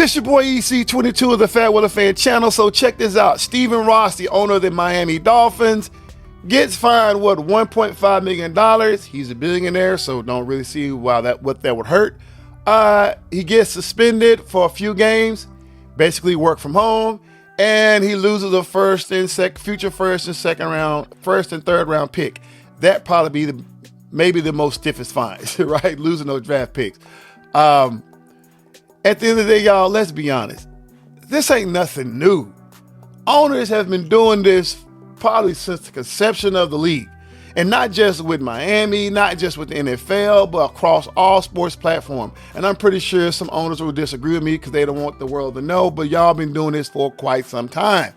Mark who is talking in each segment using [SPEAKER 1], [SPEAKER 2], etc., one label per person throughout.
[SPEAKER 1] This your boy EC22 of the Fat Weather Fan channel. So check this out. Stephen Ross, the owner of the Miami Dolphins, gets fined what, $1.5 million. He's a billionaire, so don't really see what that would hurt. He gets suspended for a few games, basically work from home, and he loses a future first and third round pick. That probably be maybe the most stiffest fines, right? Losing those draft picks. At the end of the day, y'all, let's be honest. This ain't nothing new. Owners have been doing this probably since the conception of the league. And not just with Miami, not just with the NFL, but across all sports platforms. And I'm pretty sure some owners will disagree with me because they don't want the world to know, but y'all been doing this for quite some time.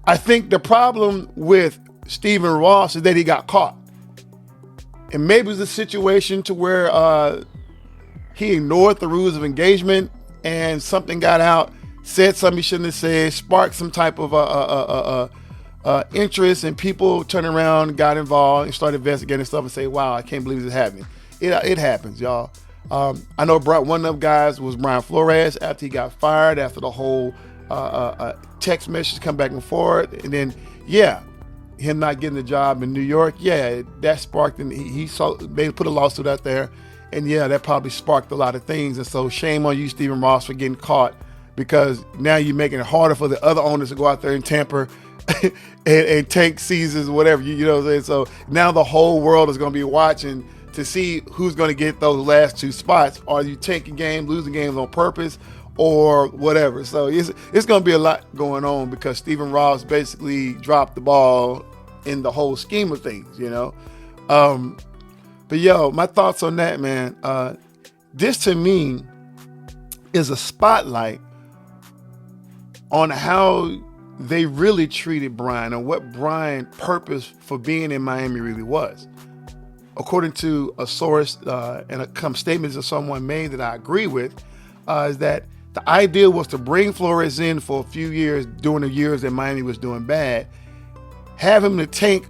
[SPEAKER 1] I think the problem with Stephen Ross is that he got caught. And maybe it's a situation to where he ignored the rules of engagement and something got out, said something he shouldn't have said, sparked some type of interest, and people turned around, got involved, and started investigating stuff and say, wow, I can't believe this is happening. It happens, y'all. I know one of them guys was Brian Flores after he got fired, after the whole text message come back and forth. And then, yeah, him not getting the job in New York, yeah, that sparked, and they put a lawsuit out there. And yeah, that probably sparked a lot of things. And so shame on you, Stephen Ross, for getting caught, because now you're making it harder for the other owners to go out there and tamper and tank seasons, whatever, you know what I'm saying? So now the whole world is going to be watching to see who's going to get those last two spots. Are you tanking games, losing games on purpose, or whatever? So it's going to be a lot going on because Stephen Ross basically dropped the ball in the whole scheme of things, you know? But yo, my thoughts on that, man. This to me is a spotlight on how they really treated Brian and what Brian's purpose for being in Miami really was. According to a source and some statements that someone made that I agree with, is that the idea was to bring Flores in for a few years during the years that Miami was doing bad, have him to tank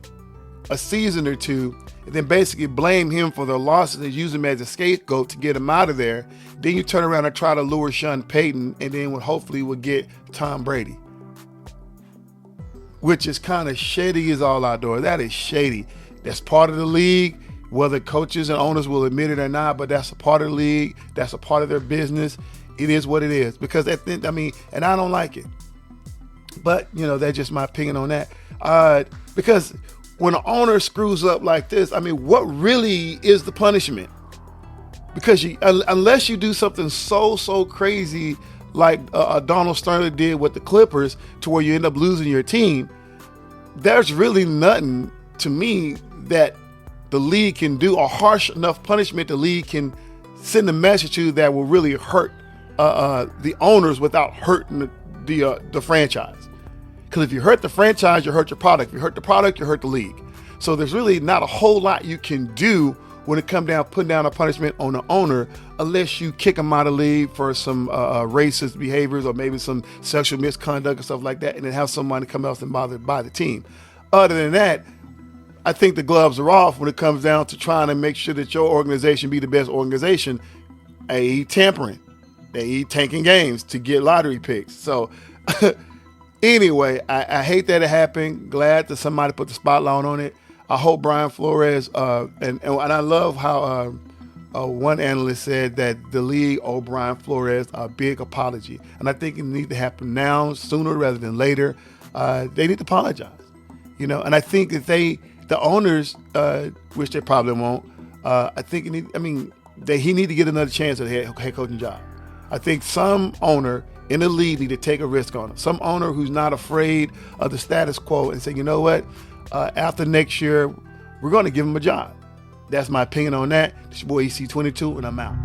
[SPEAKER 1] a season or two, and then basically blame him for the losses and use him as a scapegoat to get him out of there. Then you turn around and try to lure Sean Payton, and then hopefully we'll get Tom Brady, which is kind of shady as all outdoors. That is shady. That's part of the league, whether coaches and owners will admit it or not, but that's a part of the league. That's a part of their business. It is what it is, because and I don't like it. But, you know, that's just my opinion on that. Because when an owner screws up like this, what really is the punishment? Because unless you do something so crazy like Donald Sterling did with the Clippers, to where you end up losing your team, there's really nothing to me that the league can do, or harsh enough punishment the league can send a message to that will really hurt the owners without hurting the franchise. Because if you hurt the franchise, you hurt your product. If you hurt the product, you hurt the league. So there's really not a whole lot you can do when it comes down putting down a punishment on the owner, unless you kick them out of the league for some racist behaviors or maybe some sexual misconduct and stuff like that, and then have somebody come else and bothered by the team. Other than that, I think the gloves are off when it comes down to trying to make sure that your organization be the best organization, i.e. tampering, i.e. tanking games to get lottery picks. So anyway, I hate that it happened. Glad that somebody put the spotlight on it. I hope Brian Flores, and I love how one analyst said that the league owed Brian Flores a big apology. And I think it needs to happen now, sooner rather than later. They need to apologize, you know. And I think that the owners, which they probably won't, I think he need to get another chance at a head coaching job. I think some owner in the league need to take a risk on it. Some owner who's not afraid of the status quo and say, you know what, after next year, we're going to give him a job. That's my opinion on that. This your boy EC22, and I'm out.